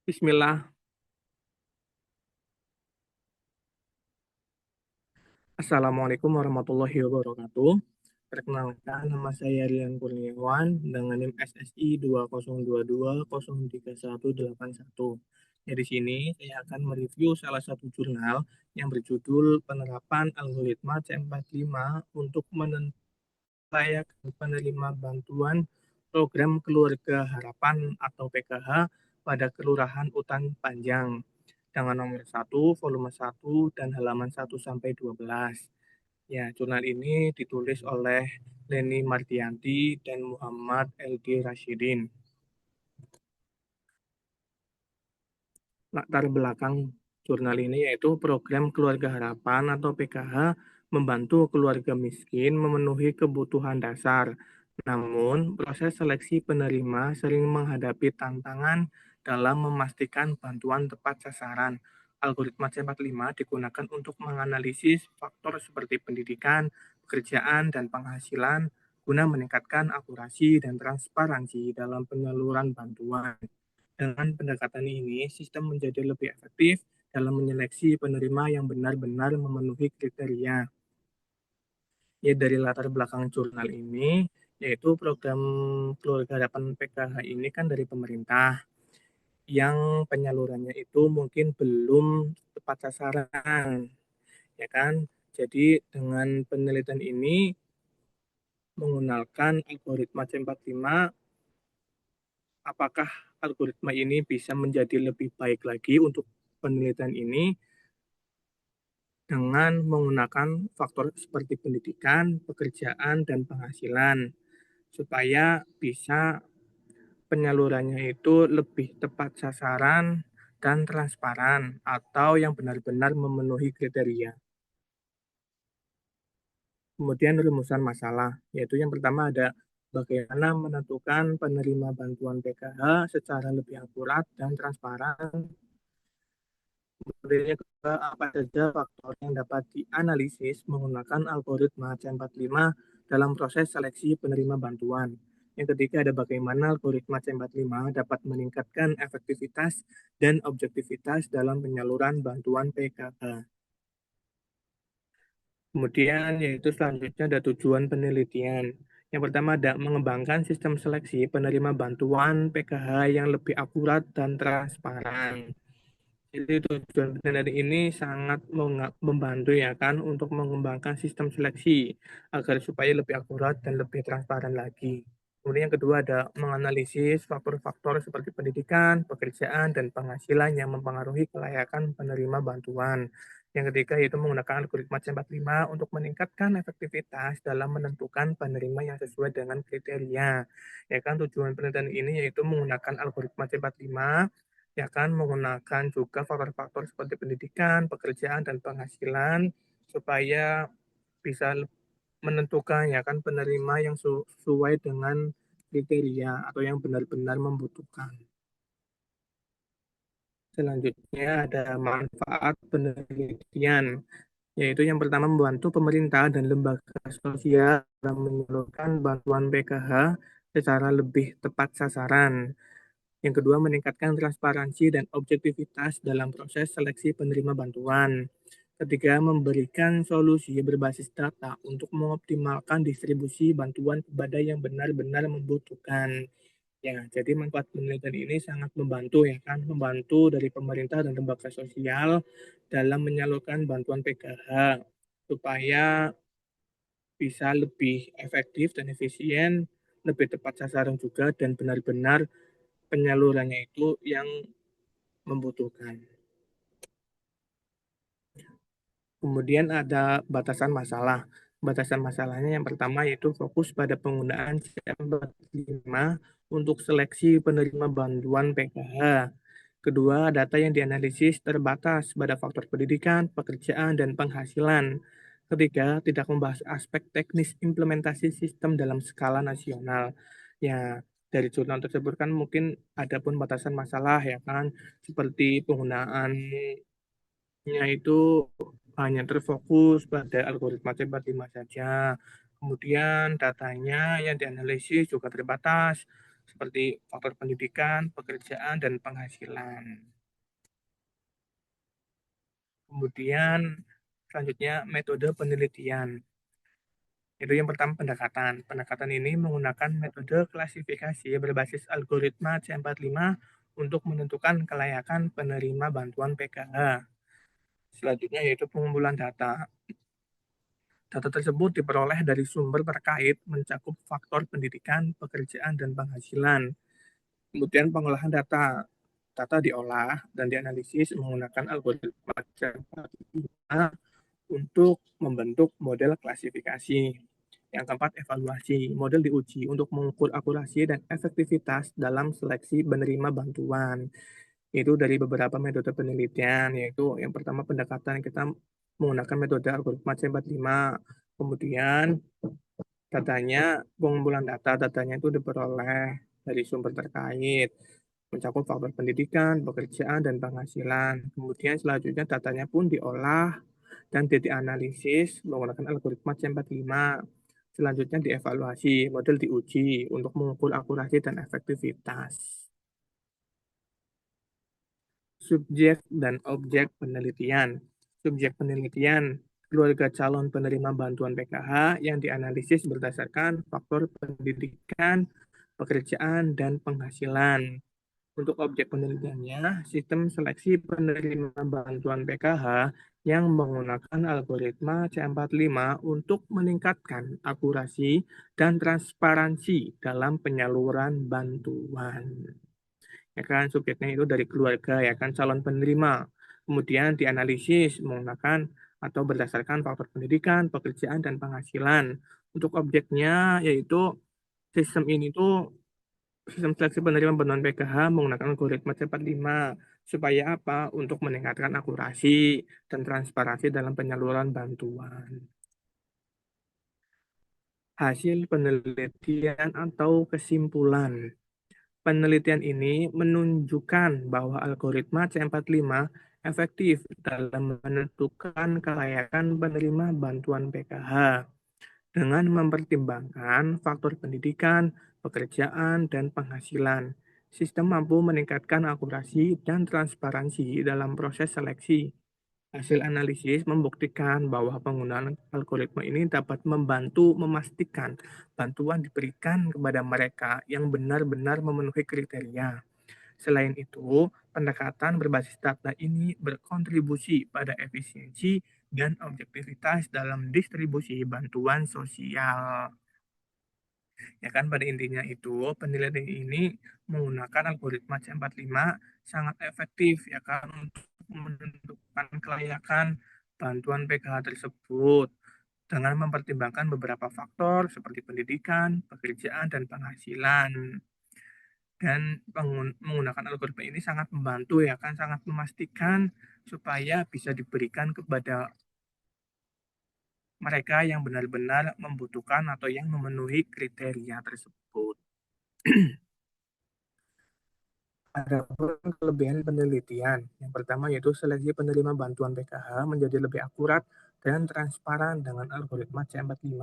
Bismillah. Assalamualaikum warahmatullahi wabarakatuh. Perkenalkan, nama saya Rian Kurniawan dengan NIM SSI 2022031181. Ya, di sini saya akan mereview salah satu jurnal yang berjudul Penerapan Algoritma C45 untuk layak penerima bantuan program Keluarga Harapan atau PKH pada Kelurahan Utan Panjang dengan nomor 1, volume 1 dan halaman 1 sampai 12. Ya, jurnal ini ditulis oleh Leni Mardianti dan Muhammad LD Rashidin. Latar belakang jurnal ini yaitu program Keluarga Harapan atau PKH membantu keluarga miskin memenuhi kebutuhan dasar. Namun, proses seleksi penerima sering menghadapi tantangan dalam memastikan bantuan tepat sasaran. Algoritma C45 digunakan untuk menganalisis faktor seperti pendidikan, pekerjaan, dan penghasilan guna meningkatkan akurasi dan transparansi dalam penyaluran bantuan. Dengan pendekatan ini, sistem menjadi lebih efektif dalam menyeleksi penerima yang benar-benar memenuhi kriteria. Ya, dari latar belakang jurnal ini, yaitu program Keluarga Harapan PKH ini kan dari pemerintah, yang penyalurannya itu mungkin belum tepat sasaran, ya kan? Jadi dengan penelitian ini menggunakan algoritma C45, apakah algoritma ini bisa menjadi lebih baik lagi untuk penelitian ini dengan menggunakan faktor seperti pendidikan, pekerjaan, dan penghasilan, supaya bisa penyalurannya itu lebih tepat sasaran dan transparan, atau yang benar-benar memenuhi kriteria. Kemudian rumusan masalah, yaitu yang pertama ada bagaimana menentukan penerima bantuan PKH secara lebih akurat dan transparan. Kemudian yang kedua, apa saja faktor yang dapat dianalisis menggunakan algoritma C45 dalam proses seleksi penerima bantuan. Yang ketiga, ada bagaimana algoritma C45 dapat meningkatkan efektivitas dan objektivitas dalam penyaluran bantuan PKH. Kemudian, yaitu selanjutnya ada tujuan penelitian. Yang pertama ada mengembangkan sistem seleksi penerima bantuan PKH yang lebih akurat dan transparan. Jadi tujuan penelitian ini sangat membantu ya kan untuk mengembangkan sistem seleksi agar supaya lebih akurat dan lebih transparan lagi. Kemudian yang kedua ada menganalisis faktor-faktor seperti pendidikan, pekerjaan, dan penghasilan yang mempengaruhi kelayakan penerima bantuan. Yang ketiga yaitu menggunakan algoritma C45 untuk meningkatkan efektivitas dalam menentukan penerima yang sesuai dengan kriteria. Ya kan tujuan penelitian ini yaitu menggunakan algoritma C45 ya kan menggunakan juga faktor-faktor seperti pendidikan, pekerjaan, dan penghasilan supaya bisa menentukan ya kan penerima yang sesuai dengan kriteria atau yang benar-benar membutuhkan. Selanjutnya ada manfaat penelitian, yaitu yang pertama membantu pemerintah dan lembaga sosial dalam menyalurkan bantuan PKH secara lebih tepat sasaran. Yang kedua, meningkatkan transparansi dan objektivitas dalam proses seleksi penerima bantuan. Ketiga, memberikan solusi berbasis data untuk mengoptimalkan distribusi bantuan kepada yang benar-benar membutuhkan. Ya, jadi manfaat penelitian ini sangat membantu ya kan, membantu dari pemerintah dan lembaga sosial dalam menyalurkan bantuan PKH supaya bisa lebih efektif dan efisien, lebih tepat sasaran juga dan benar-benar penyalurannya itu yang membutuhkan. Kemudian ada batasan masalah. Batasan masalahnya yang pertama yaitu fokus pada penggunaan CM45 untuk seleksi penerima bantuan PKH. Kedua, data yang dianalisis terbatas pada faktor pendidikan, pekerjaan, dan penghasilan. Ketiga, tidak membahas aspek teknis implementasi sistem dalam skala nasional. Ya, dari jurnal tersebut kan mungkin ada pun batasan masalah ya kan, seperti penggunaan itu hanya terfokus pada algoritma C45 saja. Kemudian datanya yang dianalisis juga terbatas. seperti faktor pendidikan, pekerjaan, dan penghasilan. Kemudian selanjutnya metode penelitian. Itu yang pertama pendekatan. Pendekatan ini menggunakan metode klasifikasi berbasis algoritma C45 untuk menentukan kelayakan penerima bantuan PKH. Selanjutnya yaitu pengumpulan data. Data tersebut diperoleh dari sumber terkait mencakup faktor pendidikan, pekerjaan, dan penghasilan. Kemudian pengolahan data. Data diolah dan dianalisis menggunakan algoritma C45 untuk membentuk model klasifikasi. Yang keempat, evaluasi. Model diuji untuk mengukur akurasi dan efektivitas dalam seleksi penerima bantuan. Itu dari beberapa metode penelitian, yaitu yang pertama pendekatan kita menggunakan metode algoritma C45. Kemudian pengumpulan datanya itu diperoleh dari sumber terkait, mencakup faktor pendidikan, pekerjaan, dan penghasilan. Kemudian selanjutnya datanya pun diolah dan dianalisis menggunakan algoritma C45. Selanjutnya dievaluasi, model diuji untuk mengukur akurasi dan efektivitas. Subjek dan objek penelitian. Subjek penelitian, keluarga calon penerima bantuan PKH yang dianalisis berdasarkan faktor pendidikan, pekerjaan, dan penghasilan. Untuk objek penelitiannya, sistem seleksi penerima bantuan PKH yang menggunakan algoritma C45 untuk meningkatkan akurasi dan transparansi dalam penyaluran bantuan. Ya kan, subjeknya itu dari keluarga, ya kan, calon penerima. Kemudian dianalisis menggunakan atau berdasarkan faktor pendidikan, pekerjaan, dan penghasilan. Untuk objeknya, yaitu sistem ini tuh sistem seleksi penerima bantuan PKH menggunakan algoritma C45 supaya apa? Untuk meningkatkan akurasi dan transparansi dalam penyaluran bantuan. Hasil penelitian atau kesimpulan. Penelitian ini menunjukkan bahwa algoritma C45 efektif dalam menentukan kelayakan penerima bantuan PKH dengan mempertimbangkan faktor pendidikan, pekerjaan, dan penghasilan. Sistem mampu meningkatkan akurasi dan transparansi dalam proses seleksi. Hasil analisis membuktikan bahwa penggunaan algoritma ini dapat membantu memastikan bantuan diberikan kepada mereka yang benar-benar memenuhi kriteria. Selain itu, pendekatan berbasis data ini berkontribusi pada efisiensi dan objektivitas dalam distribusi bantuan sosial. Ya kan, pada intinya itu penelitian ini menggunakan algoritma C45 sangat efektif ya kan untuk menentukan kelayakan bantuan PKH tersebut dengan mempertimbangkan beberapa faktor seperti pendidikan, pekerjaan, dan penghasilan. Dan menggunakan algoritma ini sangat membantu ya kan, sangat memastikan supaya bisa diberikan kepada mereka yang benar-benar membutuhkan atau yang memenuhi kriteria tersebut. Ada pun kelebihan penelitian. Yang pertama yaitu seleksi penerima bantuan PKH menjadi lebih akurat dan transparan dengan algoritma C45.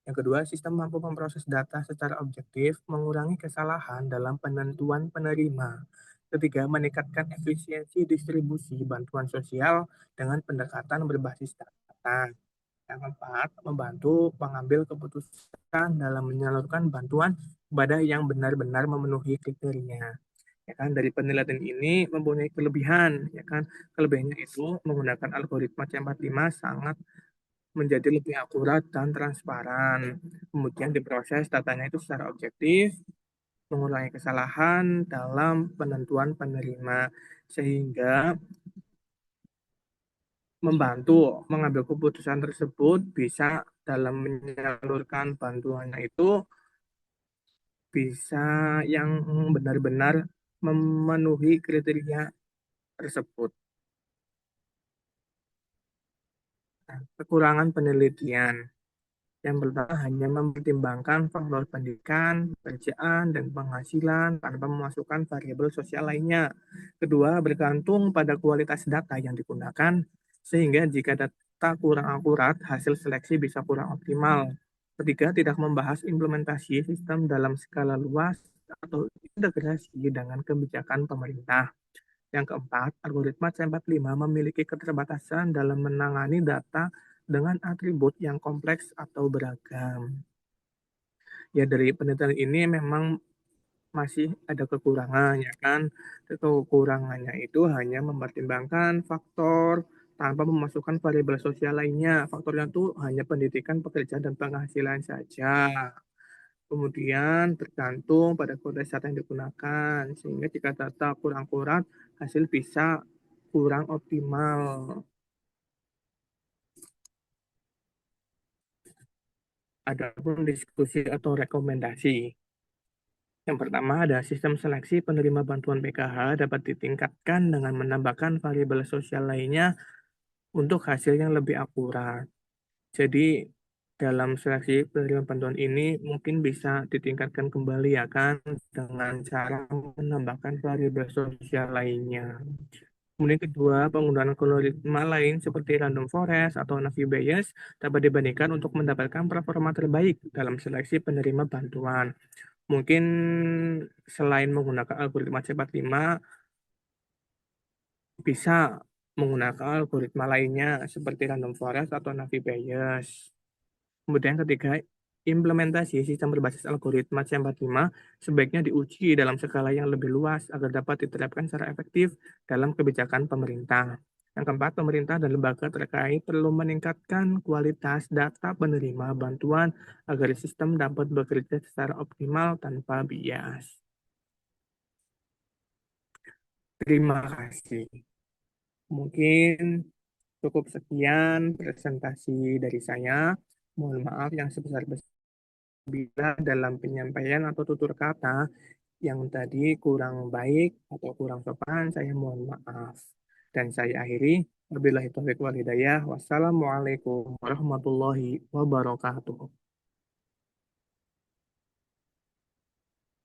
Yang kedua, sistem mampu memproses data secara objektif, mengurangi kesalahan dalam penentuan penerima. Ketiga, meningkatkan efisiensi distribusi bantuan sosial dengan pendekatan berbasis data. Yang keempat, membantu pengambil keputusan dalam menyalurkan bantuan kepada yang benar-benar memenuhi kriteria. Ya kan, dari penelitian ini mempunyai kelebihan, ya kan. Kelebihannya itu menggunakan algoritma C45 sangat menjadi lebih akurat dan transparan. Kemudian diproses datanya itu secara objektif, mengurangi kesalahan dalam penentuan penerima, sehingga membantu mengambil keputusan tersebut bisa dalam menyalurkan bantuannya itu bisa yang benar-benar memenuhi kriteria tersebut. Nah, kekurangan penelitian. Yang pertama hanya mempertimbangkan faktor pendidikan, pekerjaan, dan penghasilan tanpa memasukkan variabel sosial lainnya. Kedua, bergantung pada kualitas data yang digunakan, sehingga jika data kurang akurat, hasil seleksi bisa kurang optimal. Ketiga, tidak membahas implementasi sistem dalam skala luas, atau integrasi dengan kebijakan pemerintah. Yang keempat, algoritma C45 memiliki keterbatasan dalam menangani data dengan atribut yang kompleks atau beragam. Ya, dari penelitian ini memang masih ada kekurangan, ya kan? Kekurangannya itu hanya mempertimbangkan faktor tanpa memasukkan variabel sosial lainnya. Faktornya itu hanya pendidikan, pekerjaan, dan penghasilan saja. Kemudian tergantung pada kode data yang digunakan, sehingga jika data kurang akurat, hasil bisa kurang optimal. Adapun diskusi atau rekomendasi. Yang pertama ada sistem seleksi penerima bantuan PKH dapat ditingkatkan dengan menambahkan variabel sosial lainnya untuk hasil yang lebih akurat. Jadi dalam seleksi penerima bantuan ini mungkin bisa ditingkatkan kembali ya kan dengan cara menambahkan variabel sosial lainnya. Kemudian kedua, penggunaan algoritma lain seperti random forest atau Navi Bayes dapat dibandingkan untuk mendapatkan performa terbaik dalam seleksi penerima bantuan. Mungkin selain menggunakan algoritma C45, bisa menggunakan algoritma lainnya seperti random forest atau Navi Bayes. Kemudian ketiga, implementasi sistem berbasis algoritma C45 sebaiknya diuji dalam skala yang lebih luas agar dapat diterapkan secara efektif dalam kebijakan pemerintah. Yang keempat, pemerintah dan lembaga terkait perlu meningkatkan kualitas data penerima bantuan agar sistem dapat bekerja secara optimal tanpa bias. Terima kasih. Mungkin cukup sekian presentasi dari saya. Mohon maaf yang sebesar-besarnya bila dalam penyampaian atau tutur kata yang tadi kurang baik atau kurang sopan, saya mohon maaf. Dan saya akhiri, wabillahi taufiq wal hidayah. Wassalamualaikum warahmatullahi wabarakatuh.